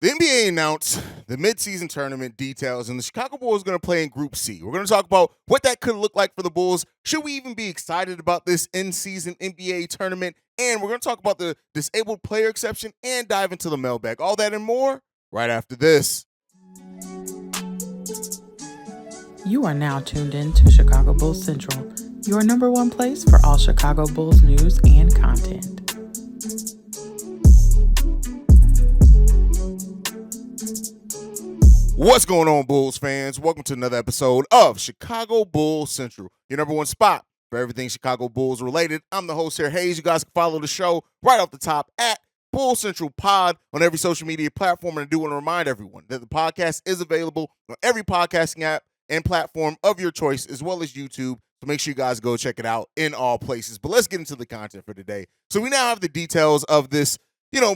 The NBA announced the midseason tournament details, and the Chicago Bulls are going to play in Group C. We're going to talk about what that could look like for the Bulls. Should we even be excited about this in-season NBA tournament? And we're going to talk about the disabled player exception and dive into the mailbag. All that and more right after this. You are now tuned in to Chicago Bulls Central, your number one place for all Chicago Bulls news and content. What's going on, Bulls fans? Welcome to another episode of Chicago Bulls Central, your number one spot for everything Chicago Bulls related. I'm the host here, Haize. You guys can follow the show right off the top at Bull Central Pod on every social media platform. And I do want to remind everyone that the podcast is available on every podcasting app and platform of your choice, as well as YouTube. So make sure you guys go check it out in all places. But let's get into the content for today. So we now have the details of this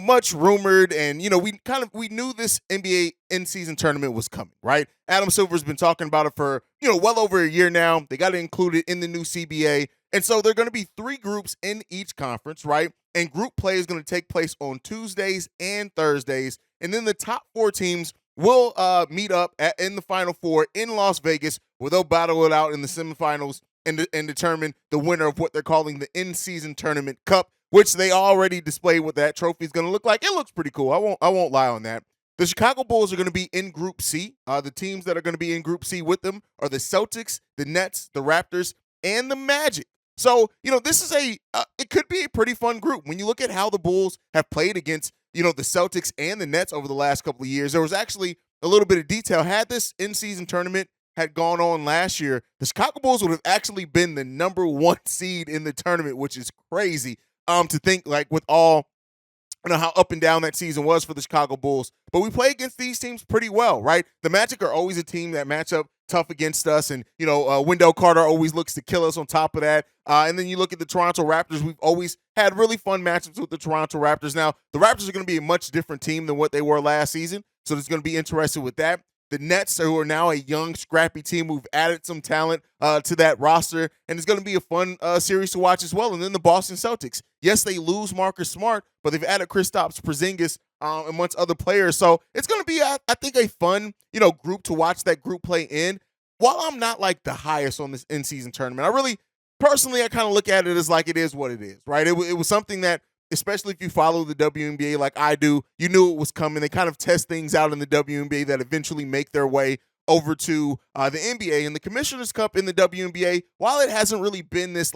much rumored, and we knew this NBA in-season tournament was coming, right? Adam Silver's been talking about it for well over a year now. They got it included in the new CBA, and so there are going to be 3 groups in each conference, right? And group play is going to take place on Tuesdays and Thursdays, and then the top 4 teams will meet up in the Final Four in Las Vegas, where they'll battle it out in the semifinals and determine the winner of what they're calling the in-season tournament cup, which they already displayed what that trophy is going to look like. It looks pretty cool. I won't lie on that. The Chicago Bulls are going to be in Group C. The teams that are going to be in Group C with them are the Celtics, the Nets, the Raptors, and the Magic. So, this is it could be a pretty fun group. When you look at how the Bulls have played against, the Celtics and the Nets over the last couple of years, there was actually a little bit of detail. Had this in-season tournament had gone on last year, the Chicago Bulls would have actually been the number 1 seed in the tournament, which is crazy. To think like with all how up and down that season was for the Chicago Bulls. But we play against these teams pretty well, right? The Magic are always a team that match up tough against us, and Wendell Carter always looks to kill us on top of that. And then you look at the Toronto Raptors. We've always had really fun matchups with the Toronto Raptors. Now, the Raptors are going to be a much different team than what they were last season, so it's going to be interesting with that. The Nets, who are now a young, scrappy team, who've added some talent to that roster, and it's going to be a fun series to watch as well. And then the Boston Celtics. Yes, they lose Marcus Smart, but they've added Kristaps Porzingis amongst other players. So it's going to be, I think, a fun group to watch that group play in. While I'm not like the highest on this in-season tournament, I kind of look at it as like it is what it is, right? It was something that, especially if you follow the WNBA like I do, you knew it was coming. They kind of test things out in the WNBA that eventually make their way over to the NBA. And the Commissioner's Cup in the WNBA, while it hasn't really been this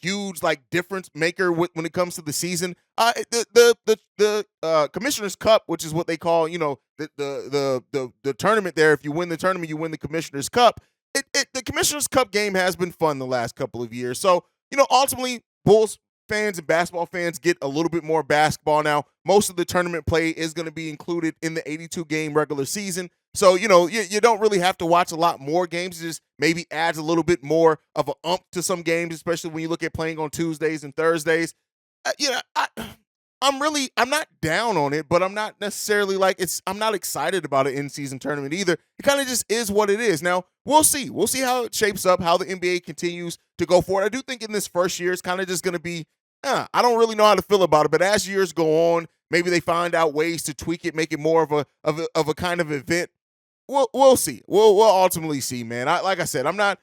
huge difference maker when it comes to the season, the Commissioner's Cup, which is what they call the tournament there. If you win the tournament, you win the Commissioner's Cup. The Commissioner's Cup game has been fun the last couple of years. So ultimately, Bulls fans and basketball fans get a little bit more basketball now. Most of the tournament play is going to be included in the 82-game regular season. So, you don't really have to watch a lot more games. It just maybe adds a little bit more of a to some games, especially when you look at playing on Tuesdays and Thursdays. I'm not down on it, but I'm not necessarily I'm not excited about an in-season tournament either. It kind of just is what it is. Now, we'll see. We'll see how it shapes up, how the NBA continues to go forward. I do think in this first year, it's kind of just going to be, I don't really know how to feel about it, but as years go on, maybe they find out ways to tweak it, make it more of a kind of event. We'll see. We'll ultimately see, man. Like I said, I'm not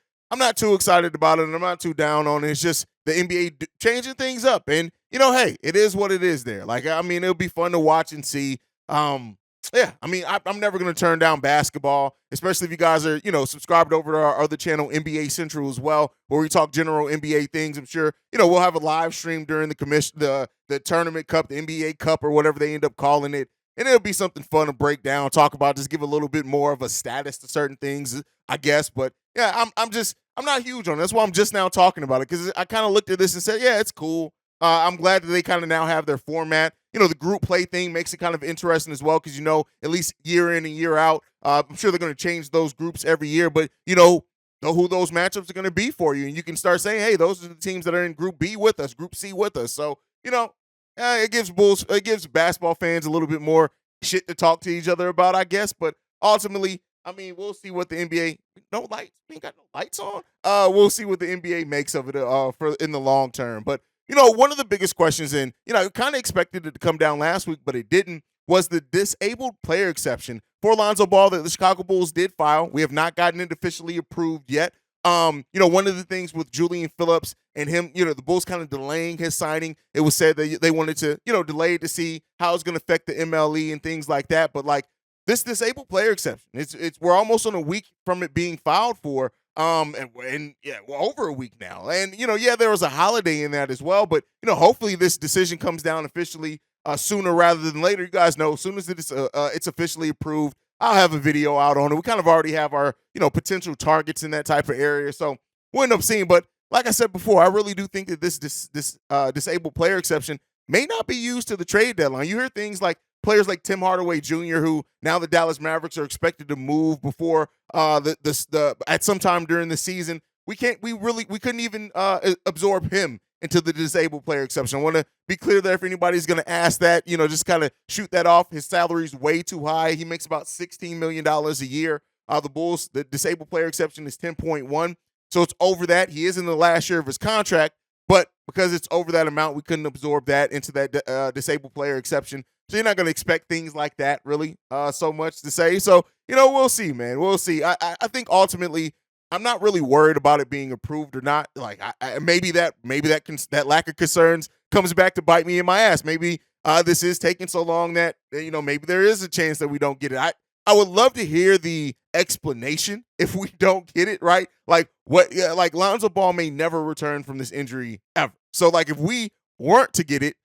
too excited about it, and I'm not too down on it. It's just the NBA changing things up, and hey, it is what it is. There, it'll be fun to watch and see. I'm never gonna turn down basketball, especially if you guys are subscribed over to our other channel, NBA Central, as well, where we talk general NBA things. I'm sure we'll have a live stream during the tournament cup, the NBA Cup, or whatever they end up calling it. And it'll be something fun to break down, talk about, just give a little bit more of a status to certain things, I guess. But yeah, I'm not huge on it. That's why I'm just now talking about it, because I kind of looked at this and said, yeah, it's cool. I'm glad that they kind of now have their format. The group play thing makes it kind of interesting as well, because at least year in and year out, I'm sure they're going to change those groups every year, but know who those matchups are going to be for you, and you can start saying, hey, those are the teams that are in Group B with us, Group C with us. So it gives basketball fans a little bit more shit to talk to each other about, I guess. But ultimately, we'll see what the NBA. No lights. We ain't got no lights on. We'll see what the NBA makes of it for in the long term. But one of the biggest questions, and kind of expected it to come down last week, but it didn't, was the disabled player exception for Lonzo Ball that the Chicago Bulls did file. We have not gotten it officially approved yet. One of the things with Julian Phillips and him, the Bulls kind of delaying his signing, it was said that they wanted to, delay it to see how it's going to affect the MLE and things like that. But like this disabled player exception, we're almost on a week from it being filed for. We're over a week now. And, there was a holiday in that as well. But, hopefully this decision comes down officially sooner rather than later. You guys know, as soon as it's officially approved, I'll have a video out on it. We kind of already have our, potential targets in that type of area. So we'll end up seeing. But like I said before, I really do think that this disabled player exception may not be used to the trade deadline. You hear things like players like Tim Hardaway Jr., who now the Dallas Mavericks are expected to move before at some time during the season. We couldn't even absorb him into the disabled player exception. I want to be clear there if anybody's going to ask that, just kind of shoot that off. His salary's way too high. He makes about $16 million a year. The Bulls, the disabled player exception is 10.1. So it's over that. He is in the last year of his contract, but because it's over that amount, we couldn't absorb that into that disabled player exception. So you're not going to expect things like that really so much to say. So, we'll see, man. We'll see. I think ultimately I'm not really worried about it being approved or not. Like maybe that lack of concerns comes back to bite me in my ass. Maybe this is taking so long that, maybe there is a chance that we don't get it. I would love to hear the explanation if we don't get it, right? Like like Lonzo Ball may never return from this injury ever. So like if we weren't to get it,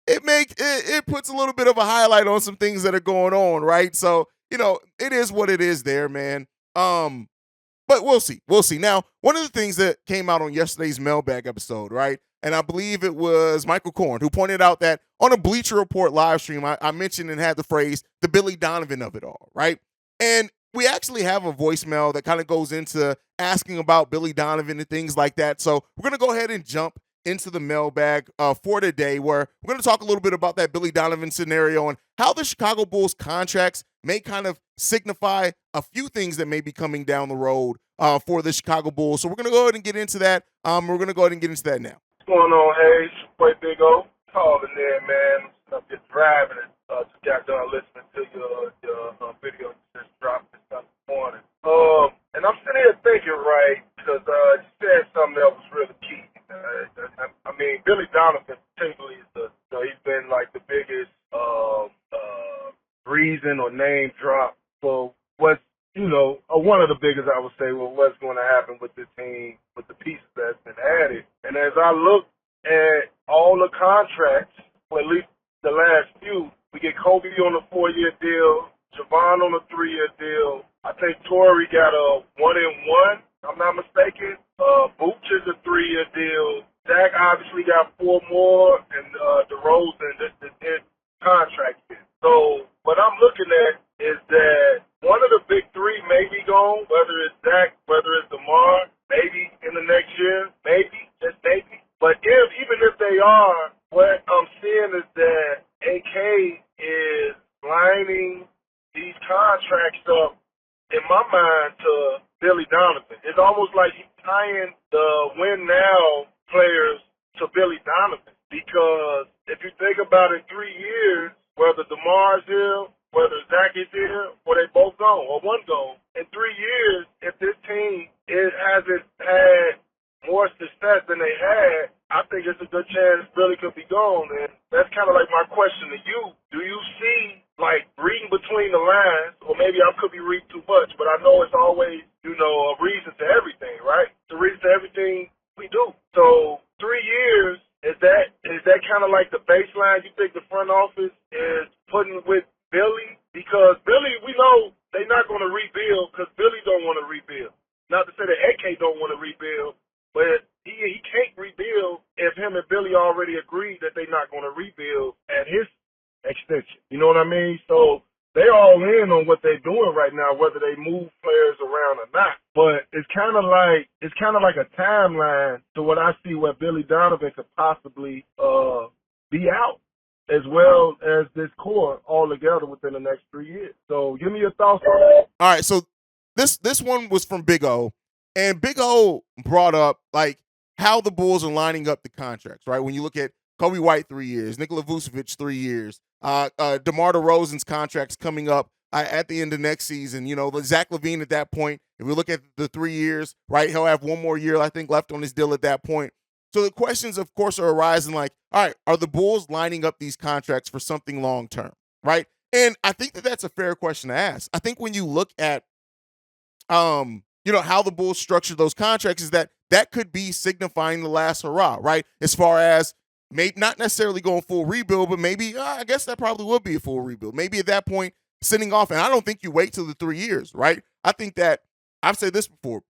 it puts a little bit of a highlight on some things that are going on, right? So, it is what it is there, man. But we'll see. We'll see. Now, one of the things that came out on yesterday's mailbag episode, right? And I believe it was Michael Korn who pointed out that on a Bleacher Report live stream, I mentioned and had the phrase, the Billy Donovan of it all, right? And we actually have a voicemail that kind of goes into asking about Billy Donovan and things like that. So we're going to go ahead and jump into the mailbag for today, where we're going to talk a little bit about that Billy Donovan scenario and how the Chicago Bulls contracts may kind of signify a few things that may be coming down the road for the Chicago Bulls. So we're going to go ahead and get into that. We're going to go ahead and get into that now. What's going on, Haize? Boy, Big O. Calling in, man. I'm just driving and just got done listening to your video you just dropped this morning. And I'm sitting here thinking, right, because you said something that was really key. I mean, Billy Donovan particularly he's been like the biggest reason or name drop for what's, one of the biggest, I would say, what's going to happen with the team, with the pieces that's been added. And as I look at all the contracts, or at least the last few, we get Kobe on a 4-year deal, Javon on a 3-year deal. I think Torrey got a 1-and-1, if I'm not mistaken. Booch is a 3-year deal. Zach obviously got 4 more, and DeRozan, this contract is. So what I'm looking at is that one of the big three may be gone, whether it's Zach, whether it's DeMar, maybe in the next year, maybe, just maybe. But even if they are, what I'm seeing is that AK is lining these contracts up, in my mind, to Billy Donovan. It's almost like he's tying the win now players to Billy Donovan. Because if you think about it, 3 years, whether DeMar's here, whether Zach is here, or they both gone, or one gone, in 3 years, if this team hasn't had more success than they had, I think it's a good chance Billy could be gone. And that's kind of like my question to you. Do you see, like, reading between the lines, or maybe I could be reading too much, but I know it's always, a reason to everything, right? It's a reason to everything we do. So 3 years, is that kind of like the baseline you think the front office is putting with Billy? Because Billy, we know they're not going to rebuild because Billy don't want to rebuild. Not to say that AK don't want to rebuild, but he can't rebuild if him and Billy already agreed that they're not going to rebuild at his extension. You know what I mean? So they all in on what they're doing right now, whether they move players around or not. But it's kind of like a timeline to what I see where Billy Donovan could possibly be out, as well as this core all together within the next 3 years. So give me your thoughts on that. All right, so this one was from Big O, and Big O brought up like how the Bulls are lining up the contracts, right? When you look at Kobe White 3 years, Nikola Vucevic 3 years, DeMar DeRozan's contract's coming up at the end of next season. Zach LaVine at that point, if we look at the 3 years, right, he'll have one more year, I think, left on his deal at that point. So the questions, of course, are arising like, all right, are the Bulls lining up these contracts for something long term, right? And I think that that's a fair question to ask. I think when you look at, how the Bulls structure those contracts is that could be signifying the last hurrah, right? As far as maybe not necessarily going full rebuild, but maybe I guess that probably would be a full rebuild. Maybe at that point, sending off, and I don't think you wait till the 3 years, right? I think that I've said this before.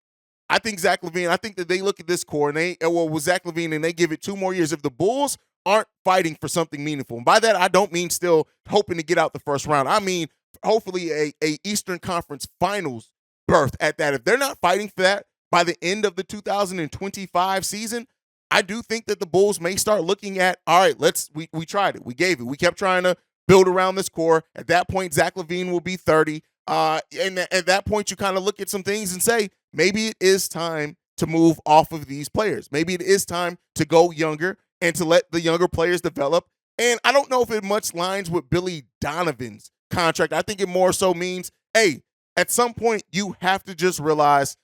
I think Zach LaVine, I think that they look at this core and with Zach LaVine and they give it 2 more years. If the Bulls aren't fighting for something meaningful, and by that I don't mean still hoping to get out the first round. I mean hopefully a Eastern Conference Finals berth at that. If they're not fighting for that by the end of the 2025 season, I do think that the Bulls may start looking at, all right, we tried it. We gave it. We kept trying to build around this core. At that point, Zach LaVine will be 30. And at that point, you kind of look at some things and say, maybe it is time to move off of these players. Maybe it is time to go younger and to let the younger players develop. And I don't know if it much lines with Billy Donovan's contract. I think it more so means, hey, at some point, you have to just realize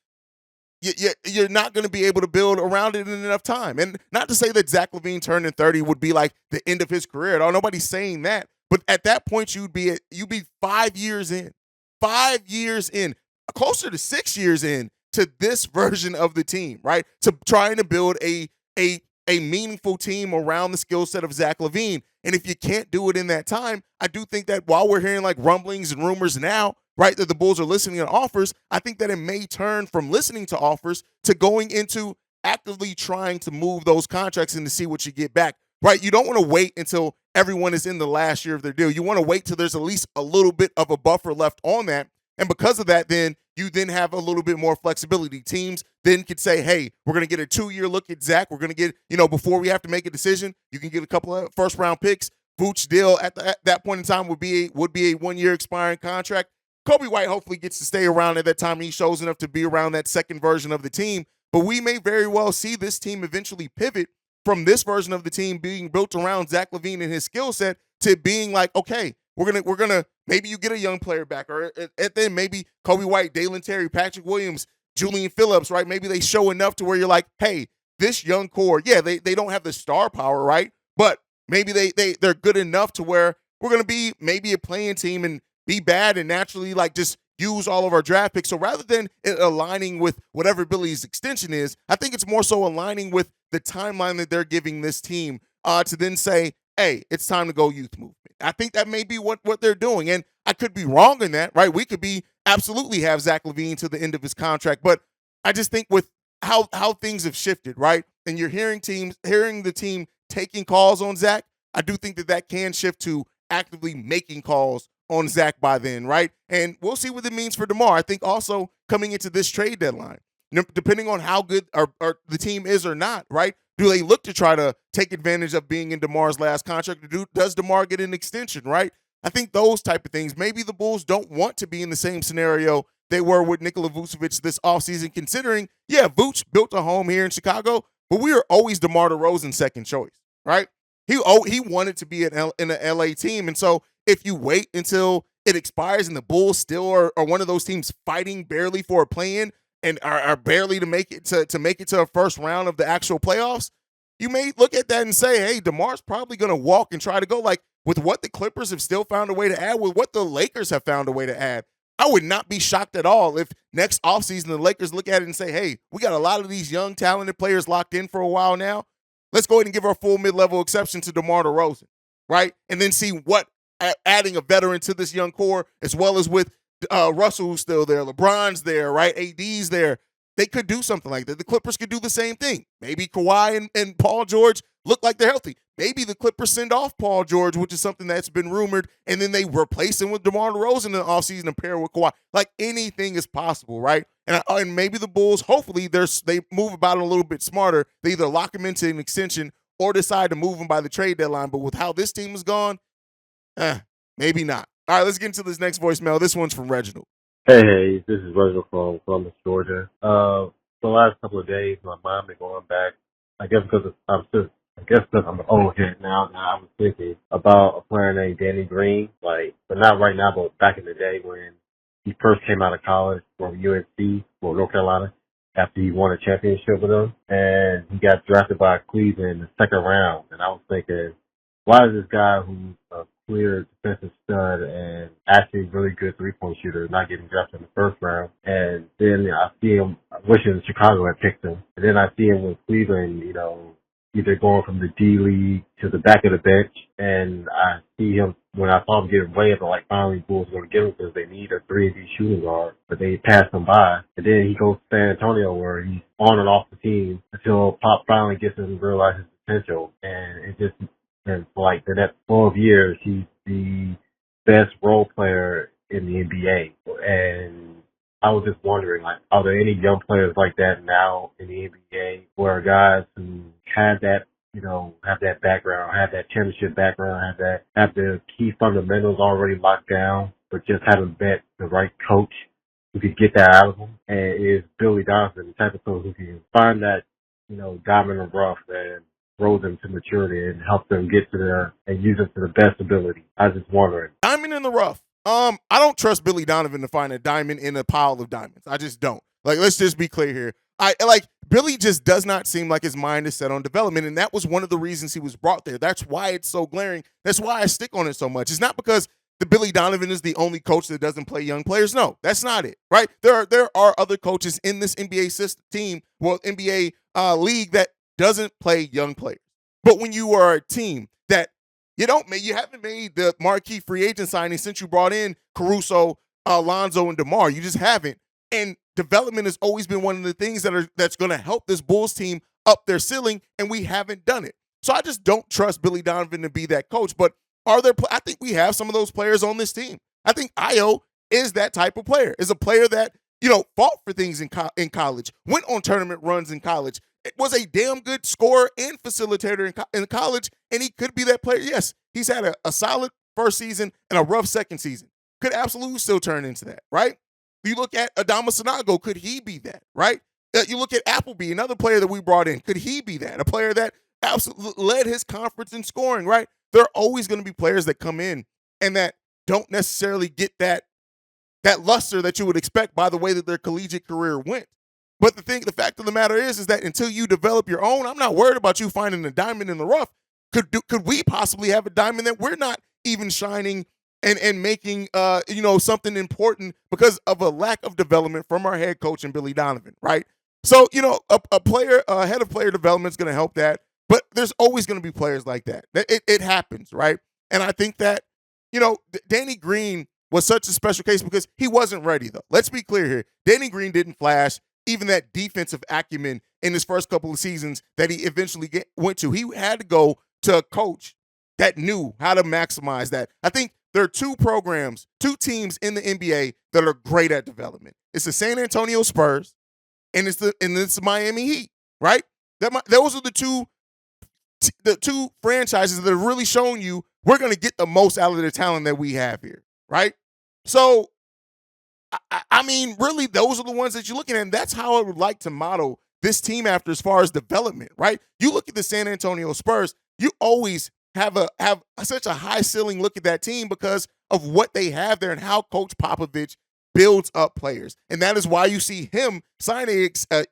you're not going to be able to build around it in enough time. And not to say that Zach LaVine turning 30 would be like the end of his career at all. Nobody's saying that. But at that point, you'd be 5 years in. 5 years in, closer to 6 years in to this version of the team, right? To trying to build a meaningful team around the skill set of Zach LaVine. And if you can't do it in that time, I do think that while we're hearing like rumblings and rumors now, right, that the Bulls are listening to offers, I think that it may turn from listening to offers to going into actively trying to move those contracts and to see what you get back, right? You don't want to wait until everyone is in the last year of their deal. You want to wait till there's at least a little bit of a buffer left on that. And because of that, then you then have a little bit more flexibility. Teams then could say, hey, we're going to get a 2-year look at Zach. We're going to get, before we have to make a decision, you can get a couple of first-round picks. Vooch deal at that point in time would be a 1-year expiring contract. Kobe White hopefully gets to stay around at that time, and he shows enough to be around that second version of the team. But we may very well see this team eventually pivot from this version of the team being built around Zach LaVine and his skill set to being like, okay, we're gonna maybe you get a young player back, or then maybe Kobe White, Dalen Terry, Patrick Williams, Julian Phillips, right? Maybe they show enough to where you're like, hey, this young core, yeah, they don't have the star power, right? But maybe they're good enough to where we're gonna be maybe a playing team and be bad and naturally like just use all of our draft picks. So rather than it aligning with whatever Billy's extension is, I think it's more so aligning with the timeline that they're giving this team to then say, hey, it's time to go youth movement. I think that may be what they're doing. And I could be wrong in that, right? We could be absolutely have Zach LaVine to the end of his contract. But I just think with how things have shifted, right? And you're hearing the team taking calls on Zach, I do think that can shift to actively making calls on Zach by then, right? And we'll see what it means for DeMar. I think also coming into this trade deadline, depending on how good or the team is or not, right? Do they look to try to take advantage of being in DeMar's last contract? Does DeMar get an extension, right? I think those type of things. Maybe the Bulls don't want to be in the same scenario they were with Nikola Vucevic this offseason, considering, yeah, Vooch built a home here in Chicago, but we are always DeMar DeRozan's second choice, right? He wanted to be in an LA team. And so if you wait until it expires and the Bulls still are one of those teams fighting barely for a play-in and are barely to make it to a first round of the actual playoffs, you may look at that and say, hey, DeMar's probably going to walk and try to go like with what the Clippers have still found a way to add, with what the Lakers have found a way to add. I would not be shocked at all if next offseason the Lakers look at it and say, hey, we got a lot of these young, talented players locked in for a while now. Let's go ahead and give our full mid-level exception to DeMar DeRozan, right? And then see what adding a veteran to this young core, as well as with Russell, who's still there, LeBron's there, right? AD's there. They could do something like that. The Clippers could do the same thing. Maybe Kawhi and Paul George look like they're healthy. Maybe the Clippers send off Paul George, which is something that's been rumored, and then they replace him with DeMar DeRozan in the offseason and pair with Kawhi. Like anything is possible, right? And maybe the Bulls, hopefully, they move about it a little bit smarter. They either lock him into an extension or decide to move him by the trade deadline. But with how this team has gone, maybe not. All right, let's get into this next voicemail. This one's from Reginald. Hey, this is Reginald from Columbus, Georgia. The last couple of days, my mom been going back. I guess because I'm I guess because I'm an old head now, I was thinking about a player named Danny Green, but not right now, but back in the day when he first came out of college from UNC, North Carolina, after he won a championship with them, and he got drafted by Cleveland in the second round. And I was thinking, why is this guy who's a clear defensive stud and actually really good three-point shooter not getting drafted in the first round? And then I see him wishing Chicago had picked him. And then I see him with Cleveland, either going from the D League to the back of the bench, and I see him when I saw him getting waived, I'm like, finally Bulls going to get him because they need a 3-and-D shooting guard, but they passed him by. And then he goes to San Antonio where he's on and off the team until Pop finally gets him to realize his potential. And it just, and for like the next 12 years, he's the best role player in the NBA. And I was just wondering, are there any young players like that now in the NBA where guys who have that, have that background, have that championship background, have the key fundamentals already locked down, but just haven't met the right coach who could get that out of them? And is Billy Donovan the type of coach who can find that, diamond in the rough and grow them to maturity and help them get to there and use them to the best ability? I was just wondering. Diamond in the rough. I don't trust Billy Donovan to find a diamond in a pile of diamonds. I just don't. Let's just be clear here. Billy just does not seem like his mind is set on development, and that was one of the reasons he was brought there. That's why it's so glaring. That's why I stick on it so much. It's not because the Billy Donovan is the only coach that doesn't play young players. No, that's not it. Right? There are other coaches in this NBA system, NBA league that doesn't play young players. But when you are a team that you haven't made the marquee free agent signing since you brought in Caruso, Alonzo, and DeMar. You just haven't. And development has always been one of the things that's going to help this Bulls team up their ceiling, and we haven't done it. So I just don't trust Billy Donovan to be that coach. But I think we have some of those players on this team. I think Ayo is that type of player, is a player that, fought for things in college, went on tournament runs in college. It was a damn good scorer and facilitator in college, and he could be that player. Yes, he's had a solid first season and a rough second season. Could absolutely still turn into that, right? You look at Adama Sanago, could he be that, right? You look at Appleby, another player that we brought in. Could he be that? A player that absolutely led his conference in scoring, right? There are always going to be players that come in and that don't necessarily get that luster that you would expect by the way that their collegiate career went. But the fact of the matter is that until you develop your own, I'm not worried about you finding a diamond in the rough. Could we possibly have a diamond that we're not even shining and making something important because of a lack of development from our head coach and Billy Donovan, right? So, a head of player development is going to help that, but there's always going to be players like that. It happens, right? And I think that, Danny Green was such a special case because he wasn't ready, though. Let's be clear here. Danny Green didn't flash even that defensive acumen in his first couple of seasons that he eventually went to. He had to go to a coach that knew how to maximize that. I think there are two teams in the NBA that are great at development. It's the San Antonio Spurs and it's the Miami Heat, right? Those are the two franchises that have really shown you we're going to get the most out of the talent that we have here, right? So, I mean, really, those are the ones that you're looking at, and that's how I would like to model this team after as far as development, right? You look at the San Antonio Spurs, you always have such a high ceiling look at that team because of what they have there and how Coach Popovich builds up players. And that is why you see him sign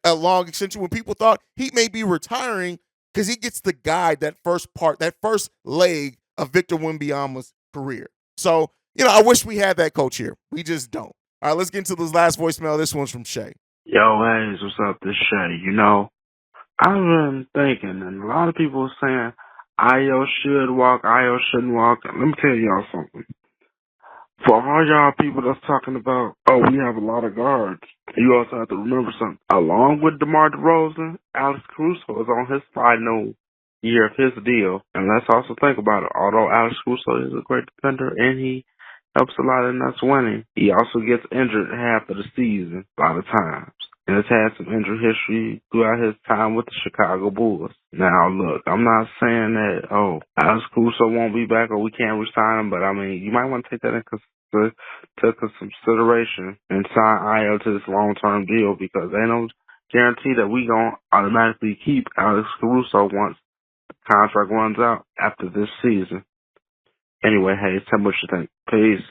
a long extension when people thought he may be retiring because he gets to guide that first leg of Victor Wembanyama's career. So, I wish we had that coach here. We just don't. All right, let's get into this last voicemail. This one's from Shay. Yo, Haize, what's up? This Shay. I've been thinking, and a lot of people are saying Ayo should walk, Ayo shouldn't walk. Let me tell y'all something. For all y'all people that's talking about, we have a lot of guards, you also have to remember something. Along with DeMar DeRozan, Alex Caruso is on his final year of his deal. And let's also think about it. Although Alex Caruso is a great defender and he helps a lot in us winning, he also gets injured half of the season a lot of times. And has had some injury history throughout his time with the Chicago Bulls. Now, look, I'm not saying that, Alex Caruso won't be back or we can't re-sign him, but, I mean, you might want to take that into consideration and sign Ayo to this long-term deal because they don't guarantee that we going to automatically keep Alex Caruso once contract runs out after this season. Anyway, Haize, tell me what you think. Peace.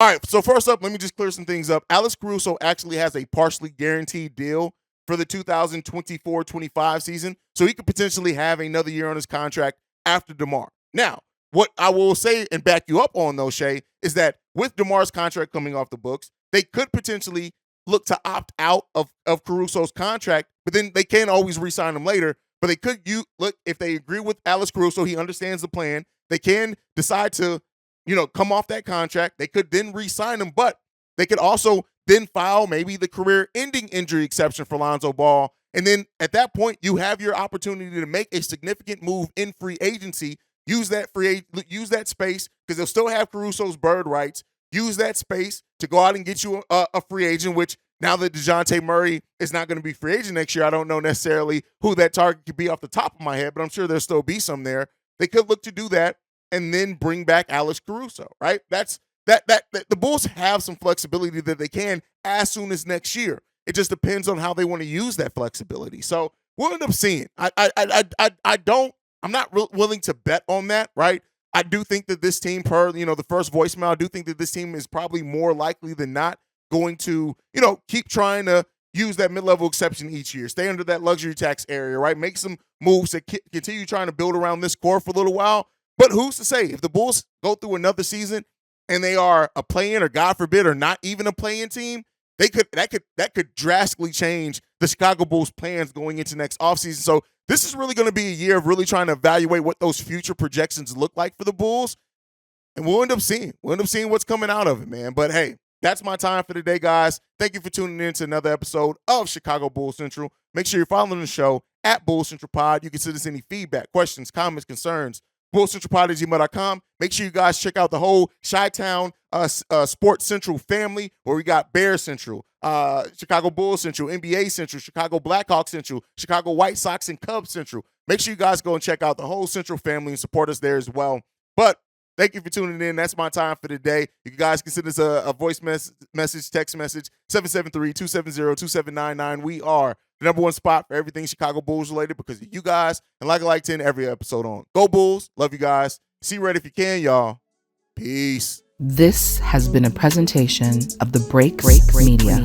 All right, so first up, let me just clear some things up. Alex Caruso actually has a partially guaranteed deal for the 2024-25 season, so he could potentially have another year on his contract after DeMar. Now, what I will say and back you up on, though, Shay, is that with DeMar's contract coming off the books, they could potentially look to opt out of Caruso's contract, but then they can always re-sign him later. But they could look if they agree with Alex Caruso, he understands the plan. They can decide to come off that contract. They could then re-sign him, but they could also then file maybe the career-ending injury exception for Lonzo Ball. And then at that point, you have your opportunity to make a significant move in free agency. Use that space because they'll still have Caruso's bird rights. Use that space to go out and get you a free agent, which now that DeJounte Murray is not going to be free agent next year, I don't know necessarily who that target could be off the top of my head, but I'm sure there'll still be some there. They could look to do that and then bring back Alex Caruso, right? That the Bulls have some flexibility that they can as soon as next year. It just depends on how they want to use that flexibility. So we'll end up seeing. I'm not willing to bet on that, right? I do think that this team, per the first voicemail, I do think that this team is probably more likely than not going to keep trying to use that mid-level exception each year, stay under that luxury tax area, right? Make some moves that continue trying to build around this core for a little while. But who's to say if the Bulls go through another season and they are a play-in or God forbid or not even a play-in team, that could drastically change the Chicago Bulls plans going into next offseason. So this is really going to be a year of really trying to evaluate what those future projections look like for the Bulls. And we'll end up seeing what's coming out of it, man. But hey, that's my time for today, guys. Thank you for tuning in to another episode of Chicago Bulls Central. Make sure you're following the show at Bulls Central Pod. You can send us any feedback, questions, comments, concerns, bullcentralpod@gmail.com. Make sure you guys check out the whole Chi-Town Sports Central family, where we got Bear Central, Chicago Bulls Central, NBA Central, Chicago Blackhawks Central, Chicago White Sox and Cubs Central. Make sure you guys go and check out the whole Central family and support us there as well. But thank you for tuning in. That's my time for today. You guys can send us a voice message, text message, 773-270-2799. We are the number one spot for everything Chicago Bulls related because of you guys. And like I like to end every episode on. Go Bulls. Love you guys. See red if you can, y'all. Peace. This has been a presentation of the Break Media.